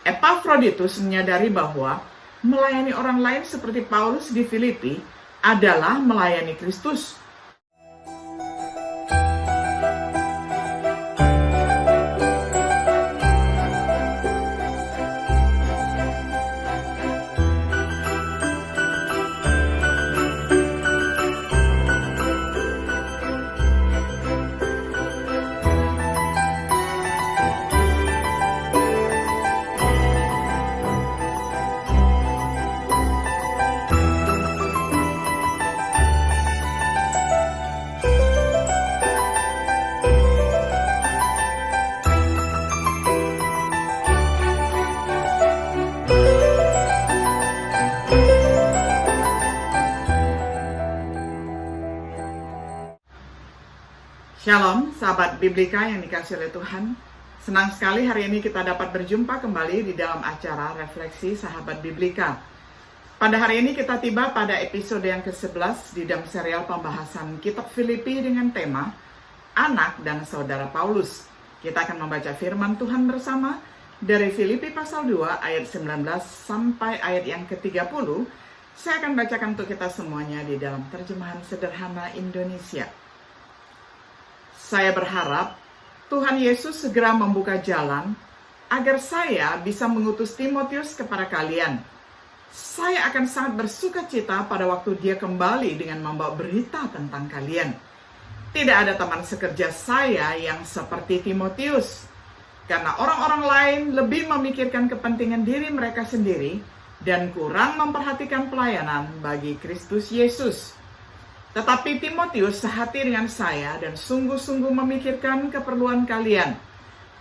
Epafroditus menyadari bahwa melayani orang lain seperti Paulus di Filipi adalah melayani Kristus. Shalom, sahabat Biblika yang dikasihi oleh Tuhan. Senang sekali hari ini kita dapat berjumpa kembali di dalam acara Refleksi Sahabat Biblika. Pada hari ini kita tiba pada episode yang ke-11 di dalam serial pembahasan Kitab Filipi dengan tema Anak dan Saudara Paulus. Kita akan membaca firman Tuhan bersama dari Filipi pasal 2 ayat 19 sampai ayat yang ke-30. Saya akan bacakan untuk kita semuanya di dalam terjemahan sederhana Indonesia. Saya berharap Tuhan Yesus segera membuka jalan agar saya bisa mengutus Timotius kepada kalian. Saya akan sangat bersuka cita pada waktu dia kembali dengan membawa berita tentang kalian. Tidak ada teman sekerja saya yang seperti Timotius, karena orang-orang lain lebih memikirkan kepentingan diri mereka sendiri dan kurang memperhatikan pelayanan bagi Kristus Yesus. Tetapi Timotius sehati dengan saya dan sungguh-sungguh memikirkan keperluan kalian.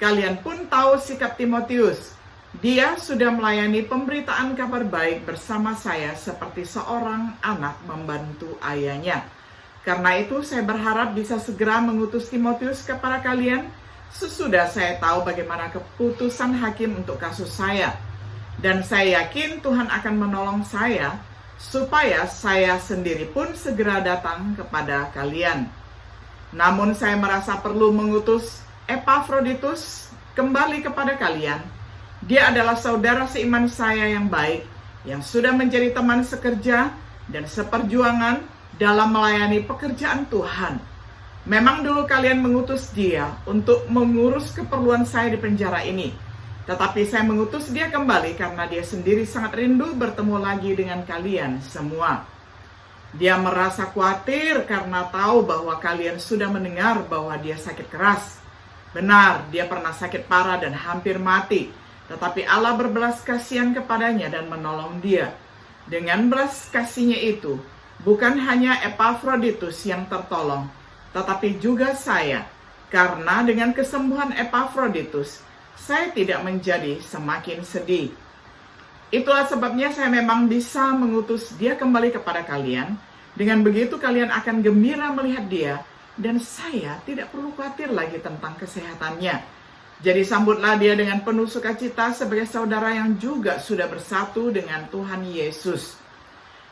Kalian pun tahu sikap Timotius. Dia sudah melayani pemberitaan kabar baik bersama saya seperti seorang anak membantu ayahnya. Karena itu saya berharap bisa segera mengutus Timotius kepada kalian sesudah saya tahu bagaimana keputusan hakim untuk kasus saya. Dan saya yakin Tuhan akan menolong saya supaya saya sendiri pun segera datang kepada kalian. Namun saya merasa perlu mengutus Epafroditus kembali kepada kalian. Dia adalah saudara seiman saya yang baik, yang sudah menjadi teman sekerja dan seperjuangan dalam melayani pekerjaan Tuhan. Memang dulu kalian mengutus dia untuk mengurus keperluan saya di penjara ini. Tetapi saya mengutus dia kembali karena dia sendiri sangat rindu bertemu lagi dengan kalian semua. Dia merasa khawatir karena tahu bahwa kalian sudah mendengar bahwa dia sakit keras. Benar, dia pernah sakit parah dan hampir mati. Tetapi Allah berbelas kasihan kepadanya dan menolong dia. Dengan belas kasihnya itu, bukan hanya Epafroditus yang tertolong, tetapi juga saya. Karena dengan kesembuhan Epafroditus, saya tidak menjadi semakin sedih. Itulah sebabnya saya memang bisa mengutus dia kembali kepada kalian. Dengan begitu kalian akan gembira melihat dia, dan saya tidak perlu khawatir lagi tentang kesehatannya. Jadi sambutlah dia dengan penuh sukacita sebagai saudara yang juga sudah bersatu dengan Tuhan Yesus.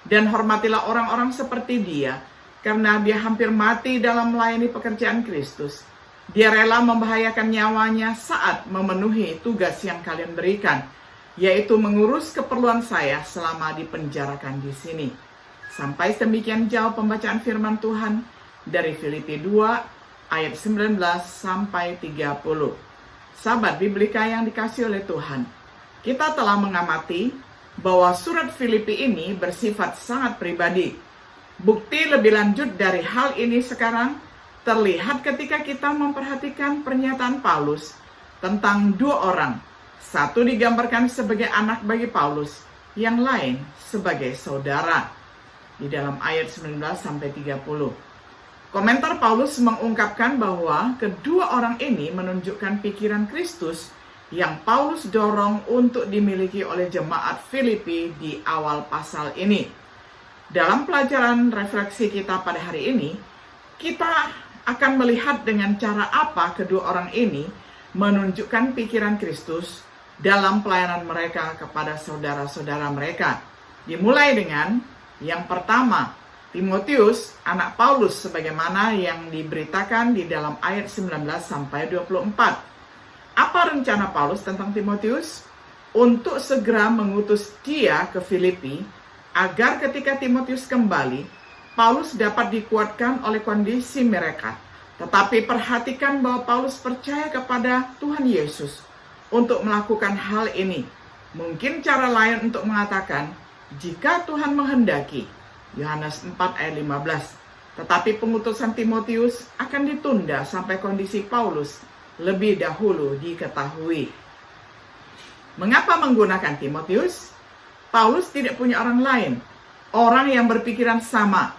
Dan hormatilah orang-orang seperti dia, karena dia hampir mati dalam melayani pekerjaan Kristus. Dia rela membahayakan nyawanya saat memenuhi tugas yang kalian berikan, yaitu mengurus keperluan saya selama dipenjarakan di sini. Sampai demikian jauh pembacaan firman Tuhan dari Filipi 2 ayat 19 sampai 30. Sahabat Biblika yang dikasihi oleh Tuhan, kita telah mengamati bahwa surat Filipi ini bersifat sangat pribadi. Bukti lebih lanjut dari hal ini sekarang terlihat ketika kita memperhatikan pernyataan Paulus tentang dua orang. Satu digambarkan sebagai anak bagi Paulus, yang lain sebagai saudara. Di dalam ayat 19-30. Komentar Paulus mengungkapkan bahwa kedua orang ini menunjukkan pikiran Kristus yang Paulus dorong untuk dimiliki oleh jemaat Filipi di awal pasal ini. Dalam pelajaran refleksi kita pada hari ini, kita akan melihat dengan cara apa kedua orang ini menunjukkan pikiran Kristus dalam pelayanan mereka kepada saudara-saudara mereka. Dimulai dengan yang pertama, Timotius, anak Paulus sebagaimana yang diberitakan di dalam ayat 19 sampai 24. Apa rencana Paulus tentang Timotius? untuk segera mengutus dia ke Filipi, agar ketika Timotius kembali, Paulus dapat dikuatkan oleh kondisi mereka. Tetapi perhatikan bahwa Paulus percaya kepada Tuhan Yesus untuk melakukan hal ini. Mungkin cara lain untuk mengatakan, jika Tuhan menghendaki, Yohanes 4 ayat 15. Tetapi pengutusan Timotius akan ditunda sampai kondisi Paulus lebih dahulu diketahui. Mengapa menggunakan Timotius? Paulus tidak punya orang lain, orang yang berpikiran sama,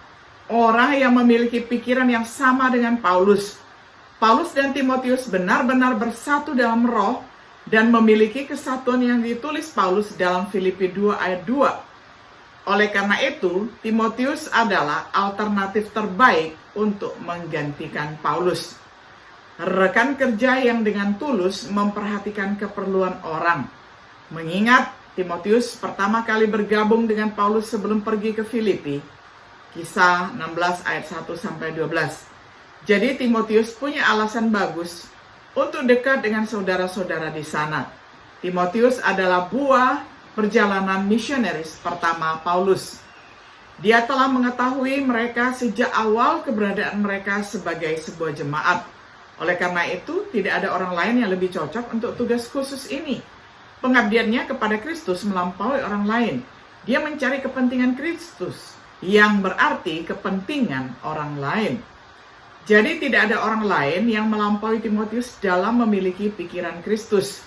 orang yang memiliki pikiran yang sama dengan Paulus. Paulus dan Timotius benar-benar bersatu dalam roh dan memiliki kesatuan yang ditulis Paulus dalam Filipi 2 ayat 2. Oleh karena itu, Timotius adalah alternatif terbaik untuk menggantikan Paulus. Rekan kerja yang dengan tulus memperhatikan keperluan orang. Mengingat Timotius pertama kali bergabung dengan Paulus sebelum pergi ke Filipi, Kisah 16 ayat 1-12. Jadi Timotius punya alasan bagus untuk dekat dengan saudara-saudara di sana. Timotius adalah buah perjalanan misionaris pertama Paulus. Dia telah mengetahui mereka sejak awal keberadaan mereka sebagai sebuah jemaat. Oleh karena itu, tidak ada orang lain yang lebih cocok untuk tugas khusus ini. Pengabdiannya kepada Kristus melampaui orang lain. Dia mencari kepentingan Kristus, yang berarti kepentingan orang lain. Jadi tidak ada orang lain yang melampaui Timotius dalam memiliki pikiran Kristus.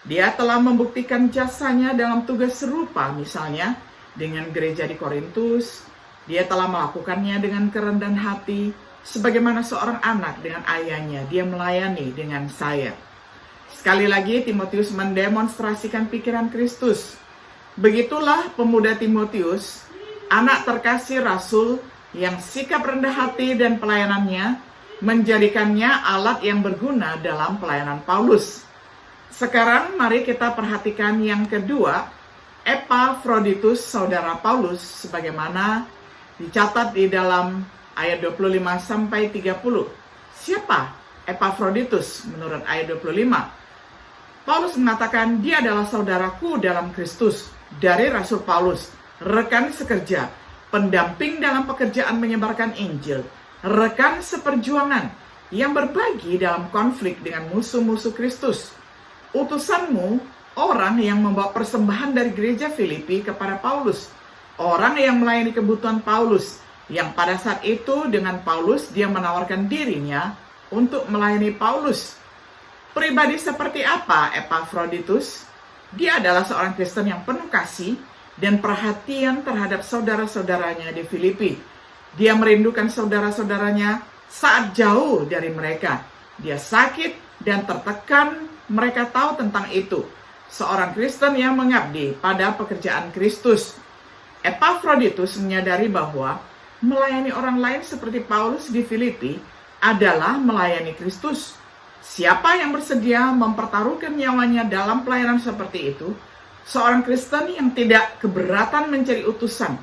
Dia telah membuktikan jasanya dalam tugas serupa, misalnya dengan gereja di Korintus. Dia telah melakukannya dengan kerendahan hati, sebagaimana seorang anak dengan ayahnya, dia melayani dengan saya. Sekali lagi, Timotius mendemonstrasikan pikiran Kristus. Begitulah pemuda Timotius, anak terkasih Rasul, yang sikap rendah hati dan pelayanannya menjadikannya alat yang berguna dalam pelayanan Paulus. Sekarang mari kita perhatikan yang kedua, Epafroditus, saudara Paulus, sebagaimana dicatat di dalam ayat 25-30. Siapa Epafroditus menurut ayat 25? Paulus mengatakan, dia adalah saudaraku dalam Kristus, dari Rasul Paulus, rekan sekerja, pendamping dalam pekerjaan menyebarkan Injil, rekan seperjuangan yang berbagi dalam konflik dengan musuh-musuh Kristus. Utusanmu, orang yang membawa persembahan dari gereja Filipi kepada Paulus, orang yang melayani kebutuhan Paulus, yang pada saat itu dengan Paulus dia menawarkan dirinya untuk melayani Paulus. Pribadi seperti apa Epafroditus? Dia adalah seorang Kristen yang penuh kasih dan perhatian terhadap saudara-saudaranya di Filipi. Dia merindukan saudara-saudaranya saat jauh dari mereka. Dia sakit dan tertekan, mereka tahu tentang itu. Seorang Kristen yang mengabdi pada pekerjaan Kristus. Epafroditus menyadari bahwa melayani orang lain seperti Paulus di Filipi adalah melayani Kristus. Siapa yang bersedia mempertaruhkan nyawanya dalam pelayanan seperti itu? Seorang Kristen yang tidak keberatan mencari utusan.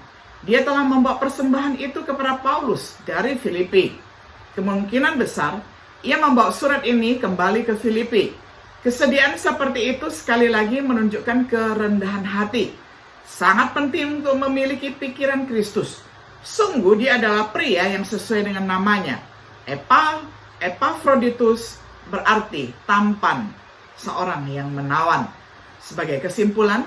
Dia telah membawa persembahan itu kepada Paulus dari Filipi. Kemungkinan besar, ia membawa surat ini kembali ke Filipi. Kesediaan seperti itu sekali lagi menunjukkan kerendahan hati. Sangat penting untuk memiliki pikiran Kristus. Sungguh dia adalah pria yang sesuai dengan namanya. Epafroditus berarti tampan, seorang yang menawan. Sebagai kesimpulan,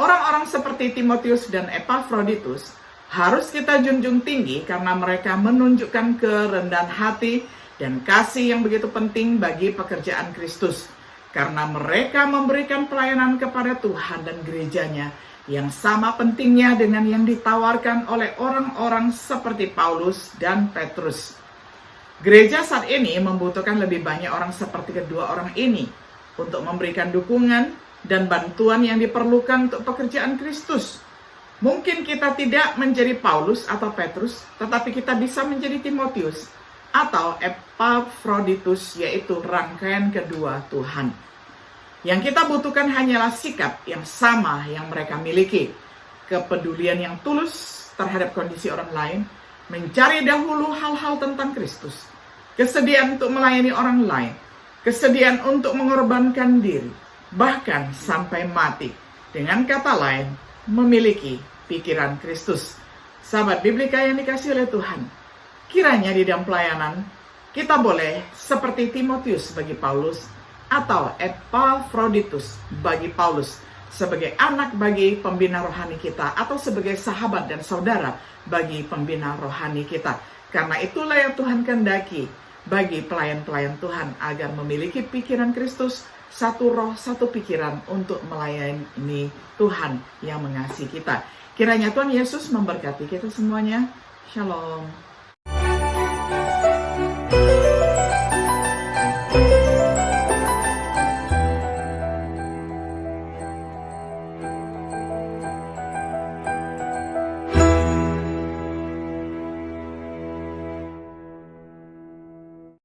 orang-orang seperti Timotius dan Epafroditus harus kita junjung tinggi karena mereka menunjukkan kerendahan hati dan kasih yang begitu penting bagi pekerjaan Kristus. Karena mereka memberikan pelayanan kepada Tuhan dan gerejanya yang sama pentingnya dengan yang ditawarkan oleh orang-orang seperti Paulus dan Petrus. Gereja saat ini membutuhkan lebih banyak orang seperti kedua orang ini untuk memberikan dukungan dan bantuan yang diperlukan untuk pekerjaan Kristus. Mungkin kita tidak menjadi Paulus atau Petrus, tetapi kita bisa menjadi Timotius atau Epafroditus, yaitu rangkaian kedua Tuhan. Yang kita butuhkan hanyalah sikap yang sama yang mereka miliki, kepedulian yang tulus terhadap kondisi orang lain, mencari dahulu hal-hal tentang Kristus, kesediaan untuk melayani orang lain, kesediaan untuk mengorbankan diri, bahkan sampai mati. Dengan kata lain, memiliki pikiran Kristus. Sahabat Biblika yang dikasihi oleh Tuhan, kiranya di dalam pelayanan kita boleh seperti Timotius bagi Paulus atau Epaphroditus bagi Paulus, sebagai anak bagi pembina rohani kita atau sebagai sahabat dan saudara bagi pembina rohani kita. Karena itulah yang Tuhan kehendaki bagi pelayan-pelayan Tuhan, agar memiliki pikiran Kristus, satu roh, satu pikiran untuk melayani Tuhan yang mengasihi kita. Kiranya Tuhan Yesus memberkati kita semuanya. Shalom.